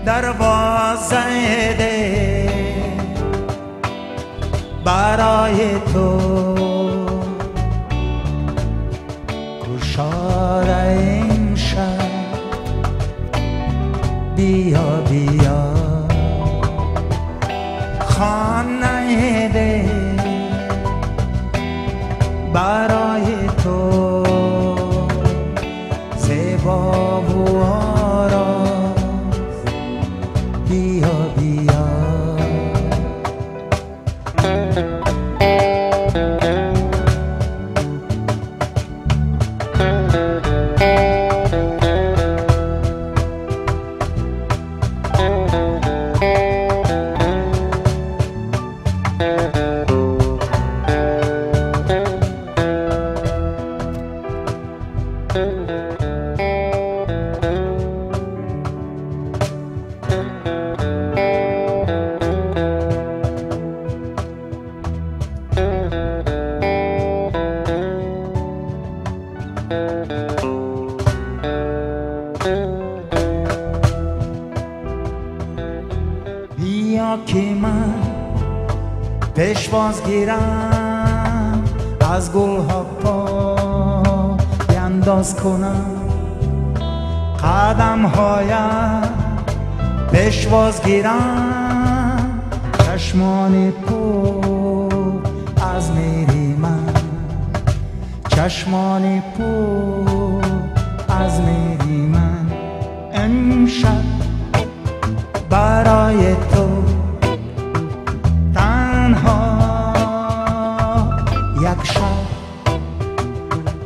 دروازه دل برای تو گشاده امشب بیا بیا خانه دل برای تو زیبا و آراز بیا بیا بیا که من پشواز گیرم از گلها پا بینداز کنم قدم هایم پشواز گیرم چشمان پر از میری من چشمان پر از میری من امشب برای تو تنها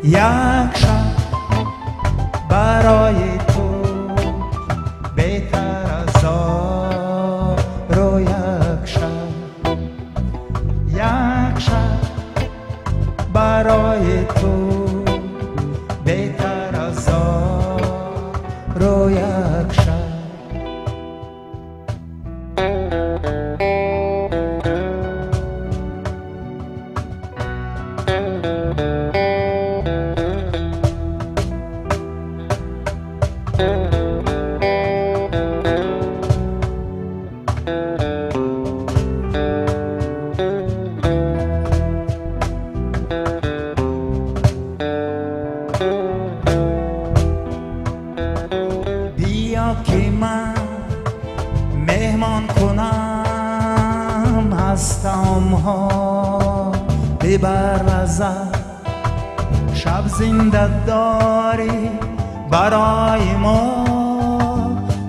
یک شب برای تو بهتر از رو یک شب برای تو بهتر از رو یک شب بیا که من مهمان کنم هستم ها ببر ازت شب زنده داری برای ما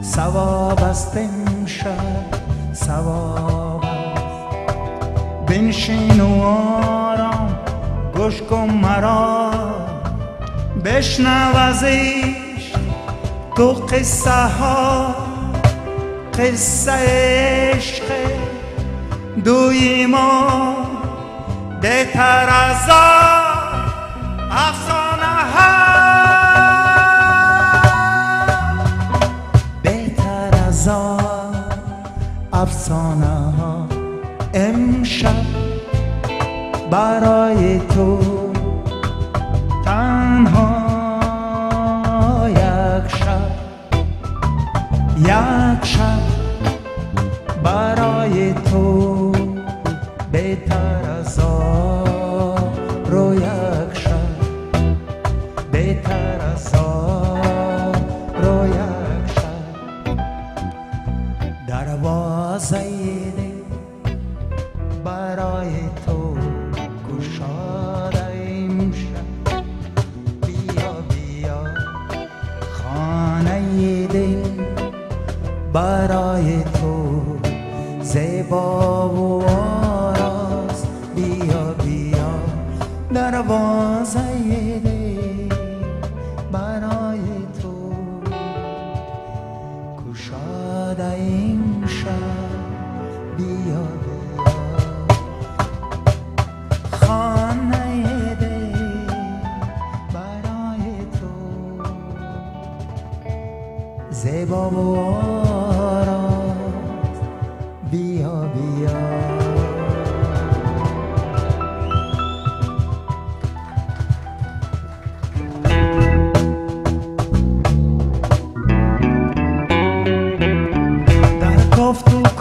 ثواب است امشب ثواب است بنشین و آرام گوش کن مرا بشنو از عشق تو قصه ها قصه عشق دوی ما بهتر از افسانه ها بهتر از افسانه ها امشب برای تو تنها یک شب برای تو بهتر از رو یک شب بهتر از رو یک شب دروازه دل برای تو گشاده امشب بیا بیا خانه دل برای تو زیبا و آراز بیا بیا دروازه دل برای تو گشاده امشب بیا بیا خانه دل برای تو زیبا و آراز بیا بیا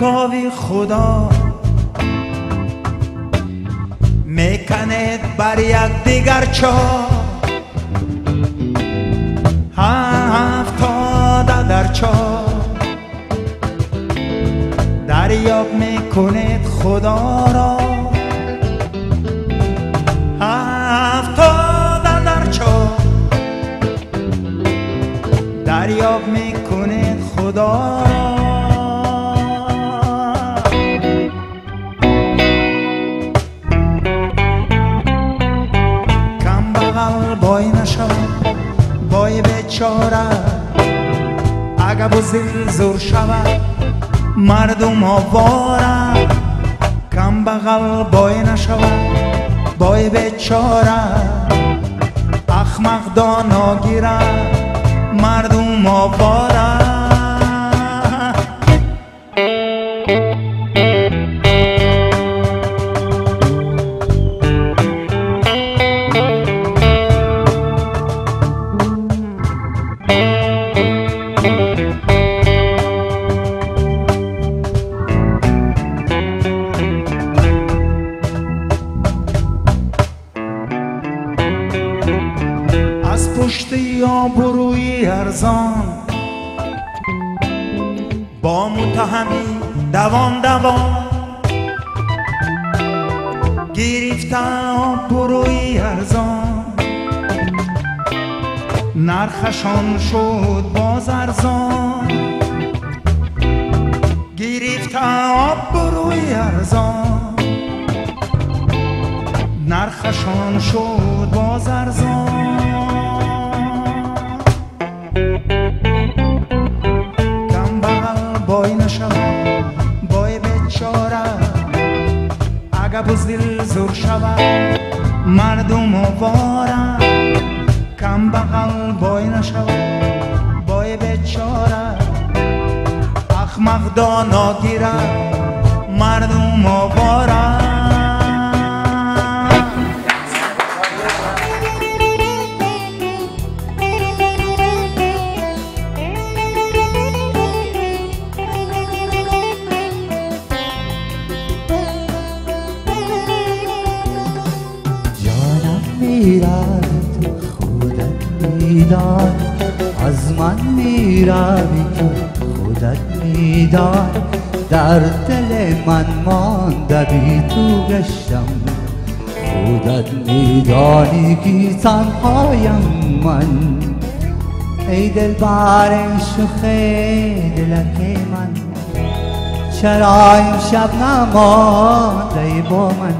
کاوی خدا میکند بر یک دیگر چاه، افتاده در چاه دریاب میکند خدا را، افتاده در چاه دریاب میکند خدا را. کم بغل بای نشود بای بیچاره، اگه بزدل زور شود مردم آواره. کم بغل بای نشود بای بیچاره، احمق دانا گیرد مردم آواره. از پشت آبروی ارزان با متهمی دوام گرفته آبروی ارزان، نرخشان شد باز ارزان. گرفته آبروی ارزان، نرخشان شد باز ارزان. کم بغل بای نشود بای بیچاره، اگه بزدل زور شود مردم آواره. کم بغل بای نشود بای بیچاره، احمق دانا گیرد مردم آواره. میرد خودت میدان، از من میروی تو خودت میدان. در دل من مانده بی تو گشتم، خودت میدانی که تنهایم من. ای دلبر شوخ دلک من، چرا این شب نمانده با من؟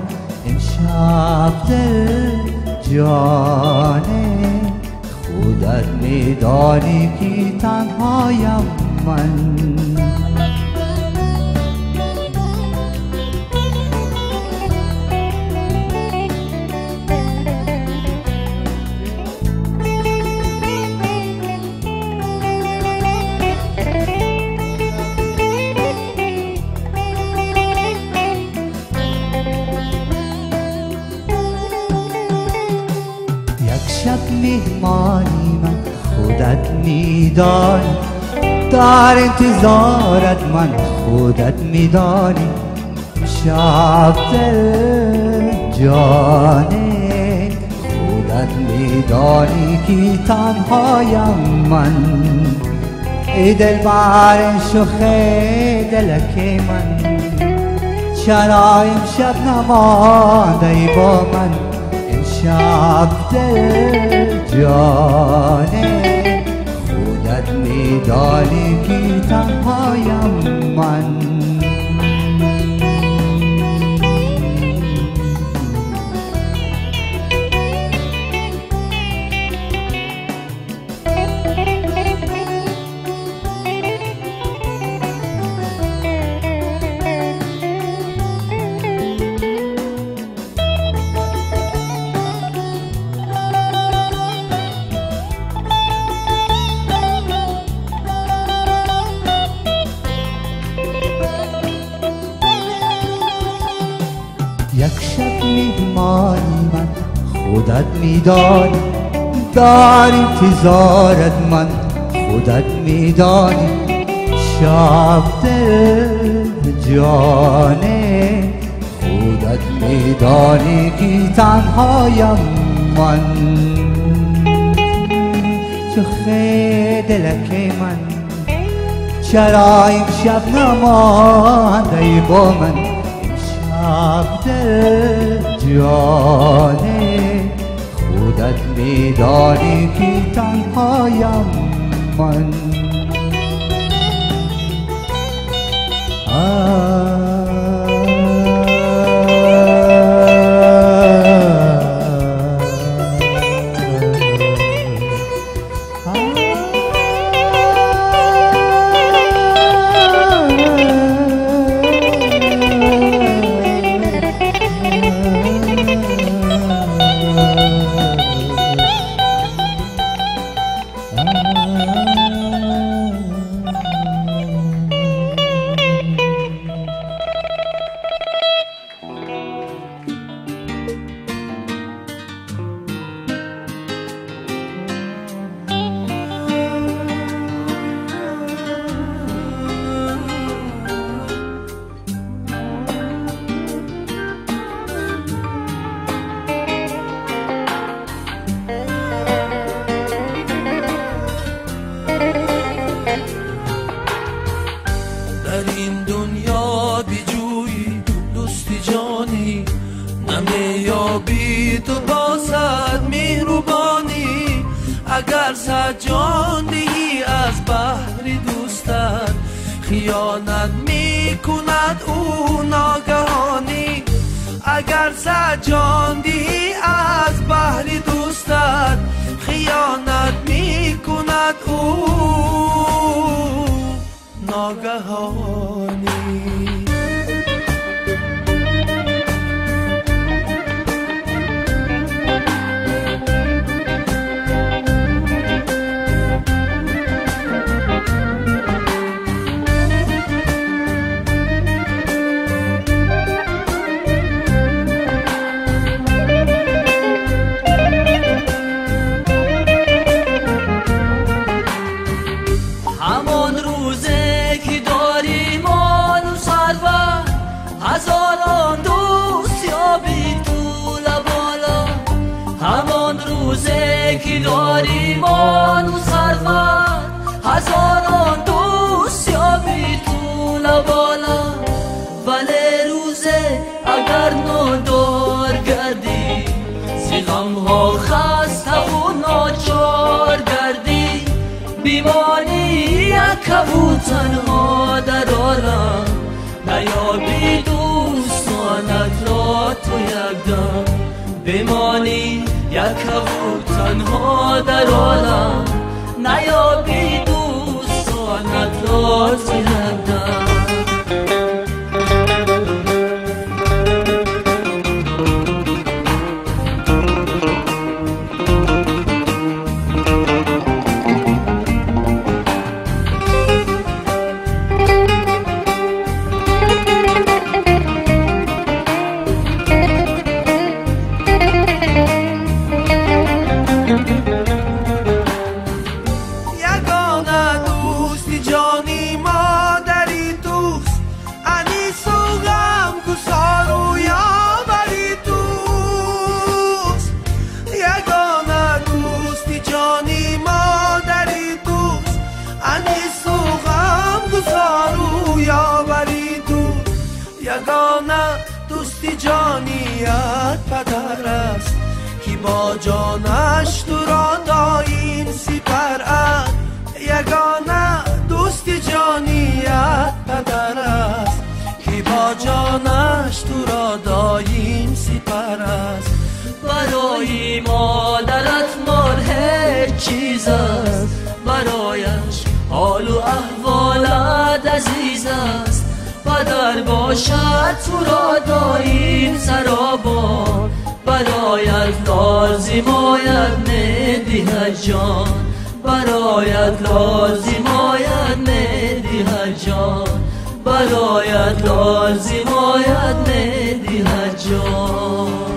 امشب دل جانه خودت میدانی که تنهایم من. شب میهمانی من خودت میدانی، در انتظارت من خودت میدانی. شب دل جانه خودت میدانی که تنهایم من. ای دلبر شوخ دلک من، چرا امشب نمانده با من؟ شب دل جانه خودت میدانی که تنهایم من. یک شب میهمانی من خودت میدانی، در انتظارت من خودت میدانی. شب دل جانه خودت میدانی که تنهایم من تو خیلی دلکی من چرا امشب نمانده با من امشب دل جانه خودت میدانی که تنهایم من در این دنیا بیجویی دوستی جانی نمیابی تو بازد مهربانی اگر صد جان دهی از بحر دوستت خیانت میکند او ناگهانی اگر صد جان دهی از بحر دوستت خیانت میکند او ناگهانی همان روزه که داری مال و ثروت هزاران دوست یابی طول بالا همان روزه که داری مال و ثروت هزاران دوست یابی طول بالا ولی روزه اگر نادار گردی زی غمها خسته و ناچار گردی بیمانی یک تنها در عالم نیابی دوستانت را تو یک دم بمانی یک تنها در عالم نیابی دوستانت را تو یک دم یگانه دوستی جانیت پدر است که با جانش تو را دایم سپر است یگانه دوستی جانیت پدر است که با جانش تو را دایم سپر است برای مادرت مال هیچ چیز است برایش حال و احوالت عزیز است پدر باشد تو را دایم سرابان برایت لازم آید ندهد جان برایت لازم آید ندهد جان برایت لازم آید ندهد جان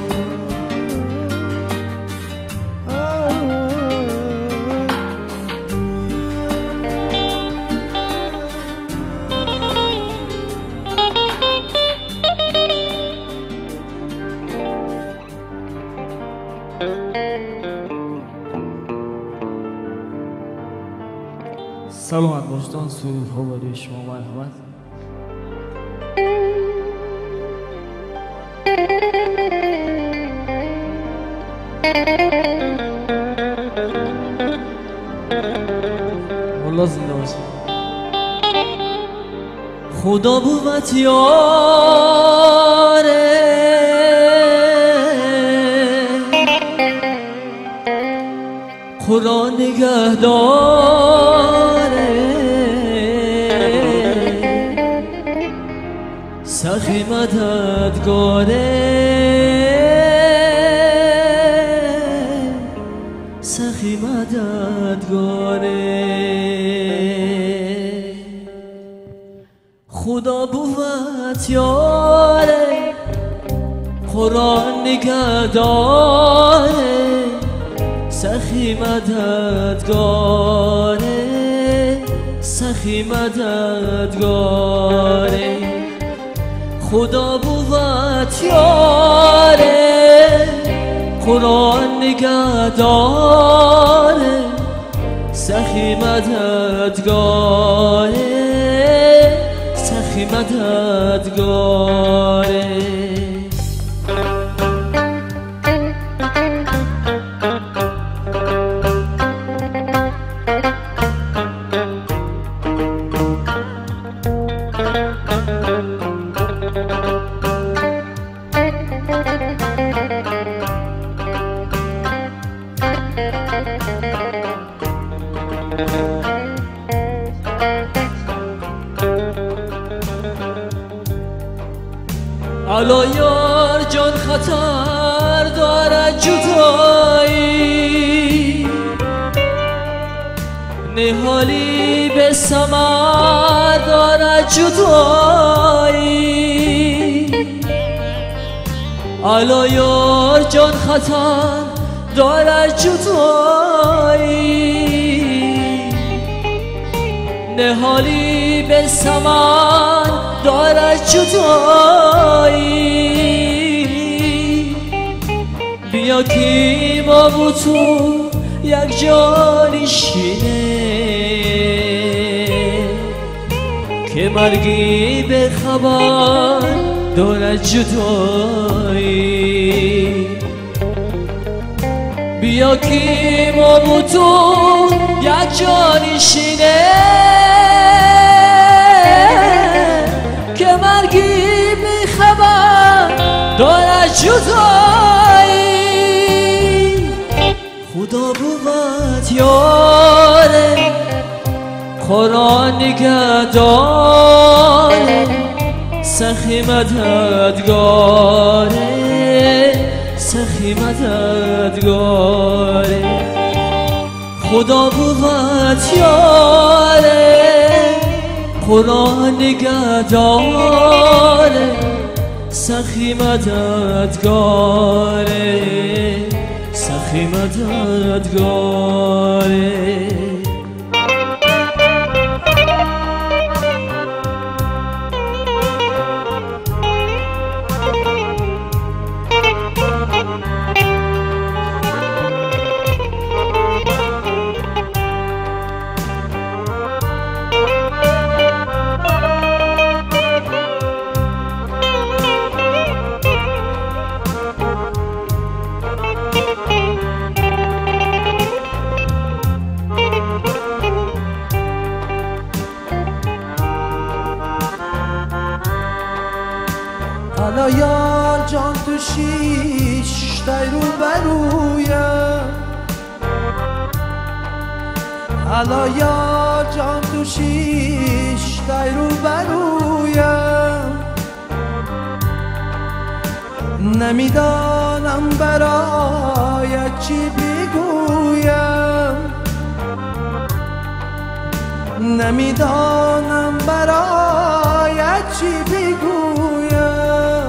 سلامت باشتان. سرود ها برای شما مرحمت. والله زنده باشید. خدا بود یاره قرآن نگهداره سخی مددگاره سخی مددگاره خدا بود یاره قرآن نگهداره سخی مددگاره سخی مددگاره خدا بود یاره قرآن نگهداره سخی مددگاره سخی مددگاره الا یار جان خطر دارد جدایی نهالی به ثمر دارد جدایی الا یار جان خطر دارد جدایی نهالی به ثمر دارد جدایی بیا که ما و تو یک جانشینه که مرگی به خبر دارد جدایی بیا که ما و تو یک جانشینه که مرگی بی خبر دارد جدایی خدا بود یاره قرآن نگهداره سخی مددگاره سخی مددگاره خدا بود یاره قرآن نگهداره سخی مددگاره سخی مددگاره حالا یار جان تو شیش تای رو برویم حالا یار جان تو شیش تای رو برویم نمیدانم برایت چی بگویم نمیدانم برایت چی بگویم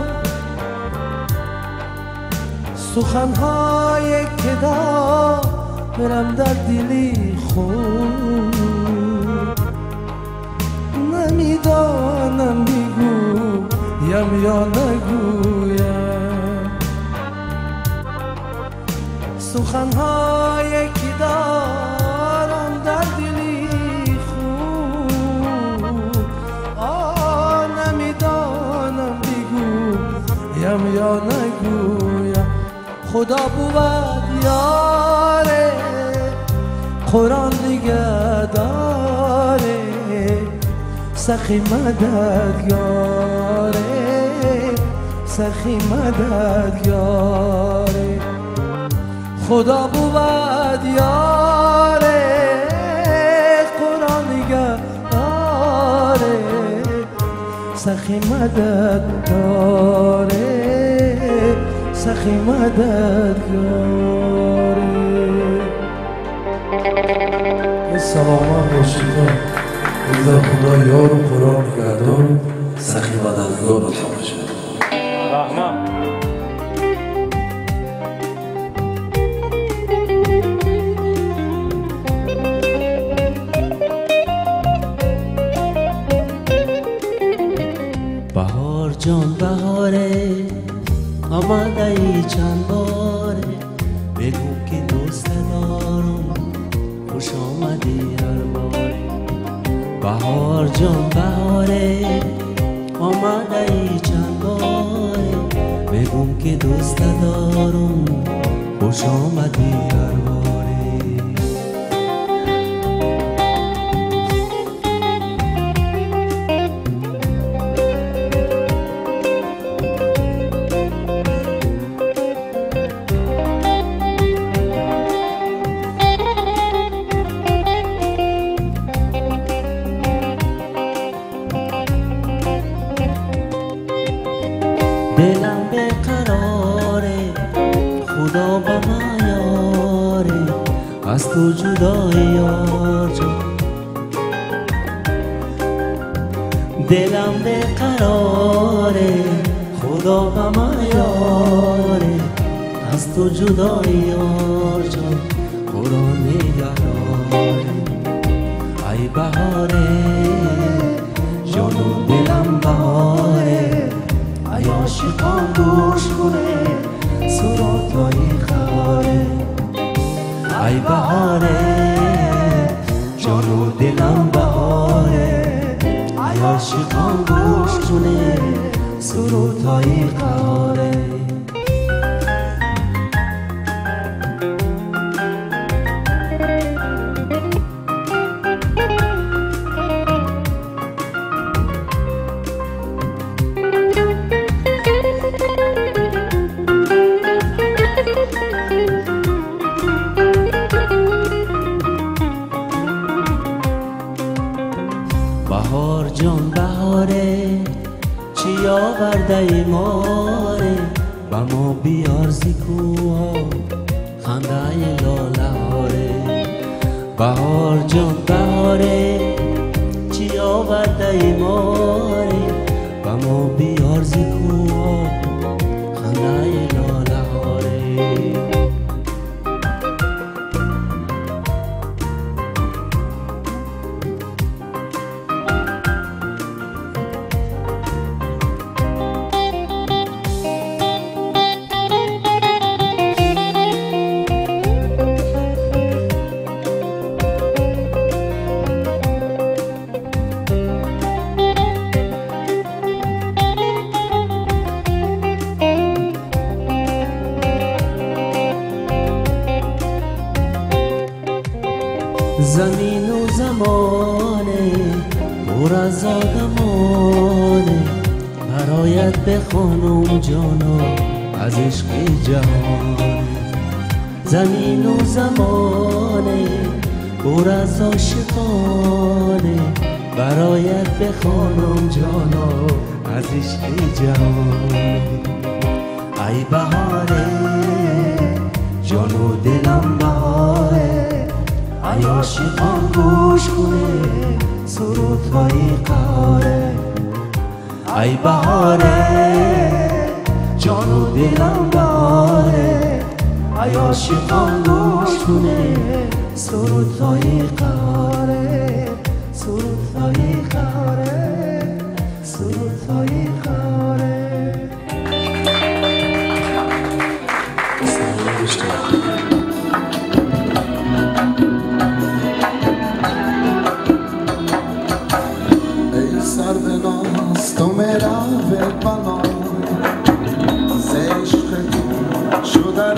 سخنهای که دارم در دلی خود نمیدانم بگویم یا نگویم سخنهای که دارم در دلی خود خدا بود یاره قرآن دیگه داره سخی مدد یاره سخی مدد یاره خدا بود یاره قرآن دیگه داره سخی مدد داره سخی مدد یاره سلام باشید روز خدا یار و قرآن نگهدار سخی مددگار رو تماشا رحمان بهار جان بهاره آمده ای چند باره بگو که دوست دارم خوش آمدی هر باره بهار جان بهاره آمده ای چند باره بگو که دوست دارم خوش آمدی هر باره دلم به قراره خدا به ما یاره از تو جدای یار جان دلم به قراره خدا به ما یاره از تو جدای یار جان قرآن نگهداره ای بهاره جان و دلم بهاره ای عاشقان گوش کنه سراتای خباره ای بهاره جان و دلم بهاره ای عاشقان گوش کنه سراتای خباره بهار جان بهاره چی آورده ای ماره با ما بیار زیکوها خنده لاله هاره بهار جان بهاره چی آورده ای ماره با ما بیار زیکوها خنده لاله هاره زمین و زمانه پر از آدمانه برایت بخوانم جانا از عشق جهانه زمین و زمانه پر از عاشقانه برایت بخوانم جانا از عشق جهانه ای بهاره جان و دلم بهاره ای عاشقان گوش کنه سرودهای قهاره ای بهاره جان و دلم بهاره ای عاشقان گوش کنه سرودهای قهاره سرودهای قهاره سرودهای قهاره تو میرا به پناه ز عشق تو شده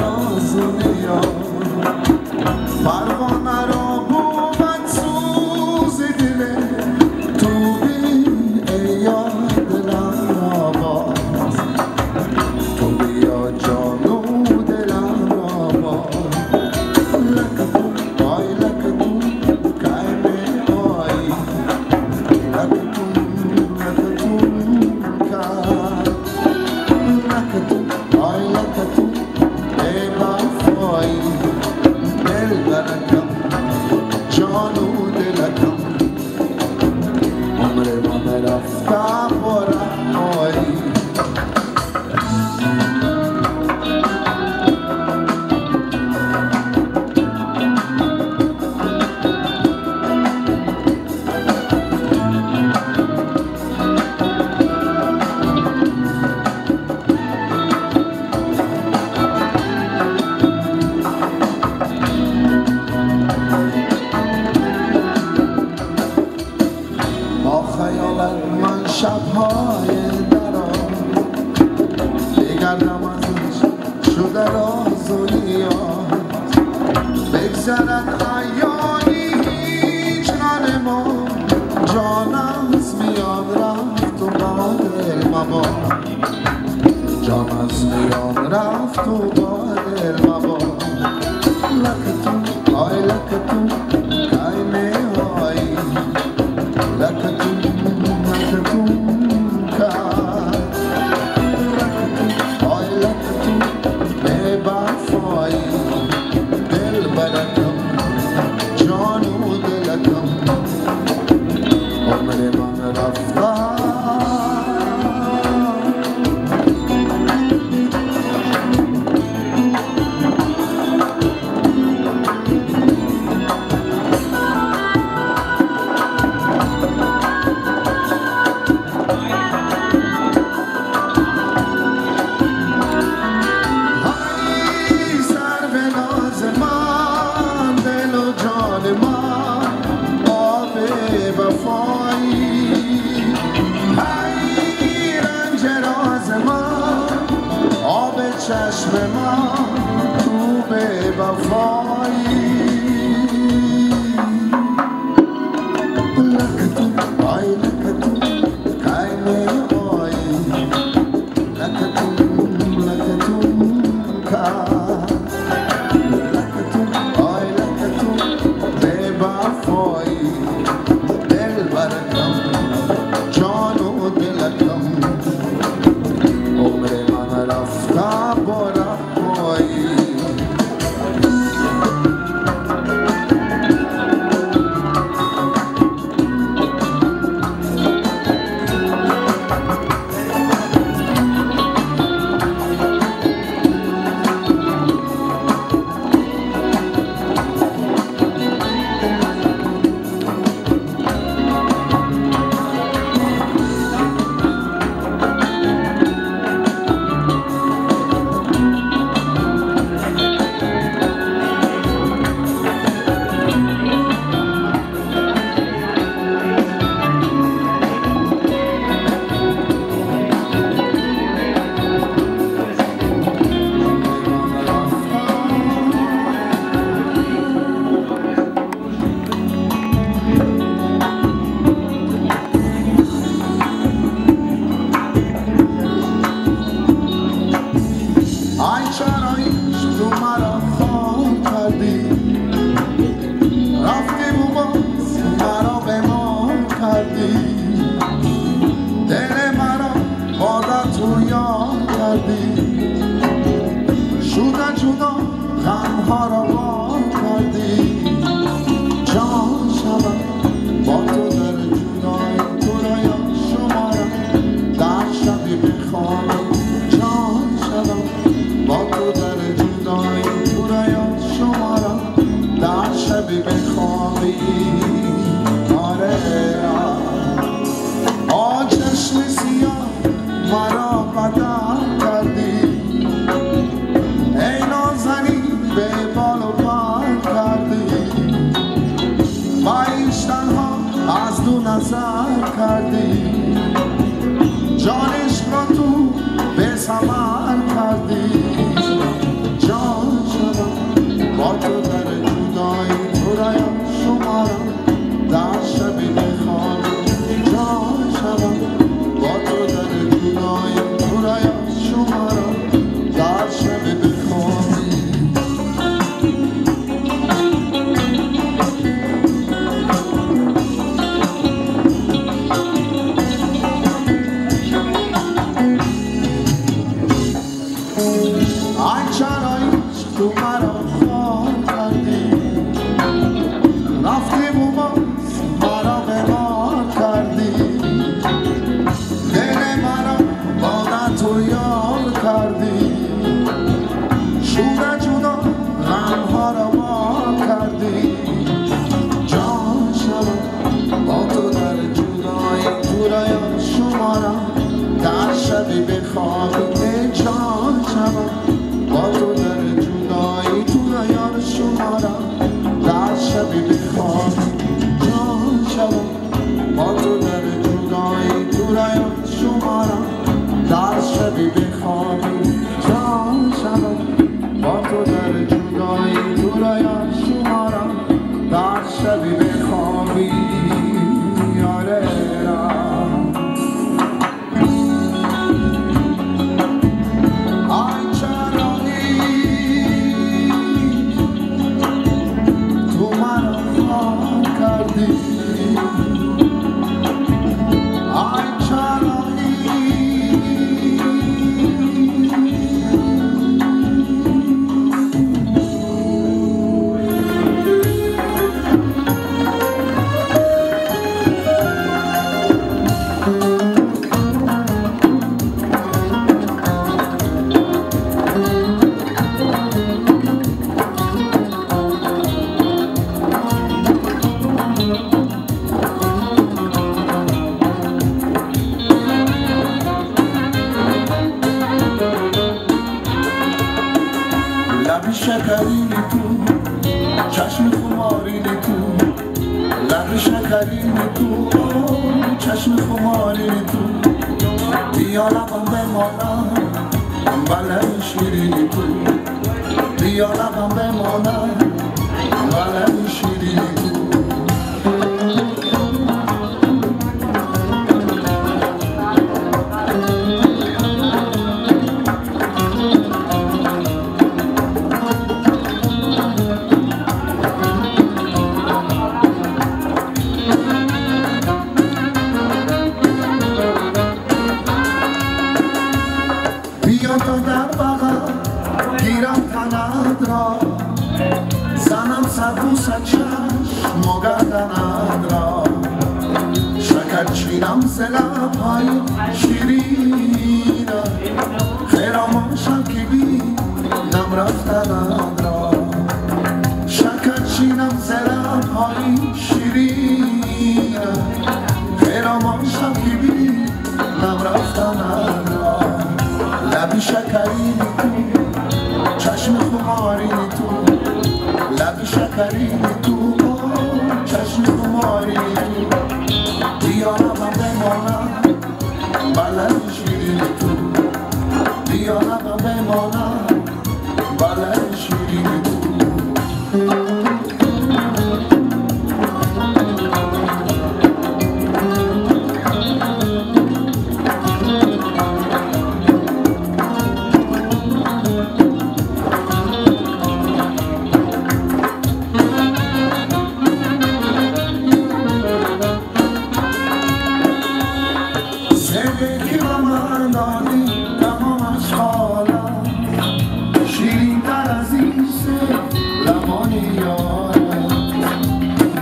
دلکم عمر من رفتم و رهایی شب‌های درام بگردم ازش شده راز و نیاز بگذرد ایامی هیچ ما جان از میان رفت و با دل مباد جان از میان رفت و با دل مباد لکتون آی لکتون کای آی لکتون چشم من تو به وفایی لکتون آی لکتون کای آی لکتون لکتون کای لکتون آی لکتون به وفایی دل برکم جان و دلکم عمر من رفتم دل مرا عادت رو یاد کردی شده جدا غمها را وار کردی جان شبم با تو در جدای تو را یا شما را در شبی بخوابم جان شبم با تو در جدای تو را یا شما را در شبی بخوابی چشم سیاه مرا بدل کردی ای نازنین به بال و پر کردی خویشتن ها از دو نظر کردی جان عشق را تو به ثمر کردی جان شدم با تو در جدایی تو را یا شما را در شبی بخوابی جان شدم با تو در جدایی تو را یا شما را در شبی بخوابی ای چرا عشق تو مرا خواه کردی شبم با تو در جدایی تو رایات شمارم در شبی بخوابی جان شبم با تو در جدایی تو رایات شمارم در شبی بخوابی آره لبی شکرینی تو چشم خمارینی تو لبی شکرینی تو چشم خمارینی تو بیا لبم بمانم بله شیرینی تو بیا لبم بمانم بله شیرینی تو بیا تا در بغل گیرم تنت را زنم صد چشم و گردنت را شکر چینم ز لبهای شیرینت خرامانشم که بینم رفتنت را شکر چینم ز لبهای شیرینت خرامانشم که بینم رفتنت را لبی شکرینی تو چشم خمارینی تو لبی شکرینی تو چشم خمارینی تو بیا لبم بمانم بله شیرینی تو بیا لبم بمانم بله شیرینی تو زندگی با من دادی تمامش حالم شیرین تر از این سه لبانی یارم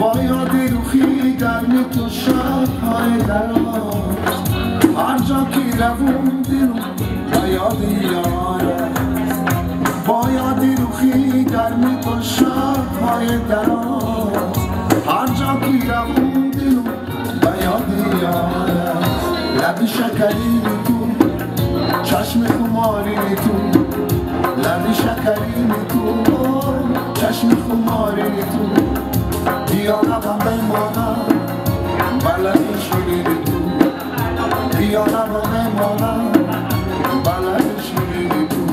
با یاد روخی گرمی تو شبهای دراز هر جا که روم دلم با یاد یارم با یاد روخی گرمی تو شبهای دراز هر جا که روم دلم با یاد یارم لبی شکرینی تو چشم خمارینی تو لبی شکرینی تو چشم خمارینی تو بیا لبم بمانم بله شیرینی تو بیا لبم بمانم بله شیرینی تو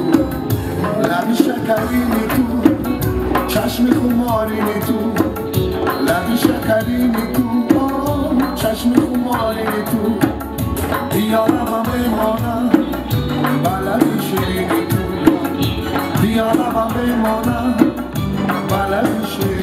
لبی شکرینی تو چشم خمارینی تو لبی شکرینی تو چشم خمارینی تو بیا لبم بمانم بله شیرینی تو بیا لبم بمانم بله شیرینی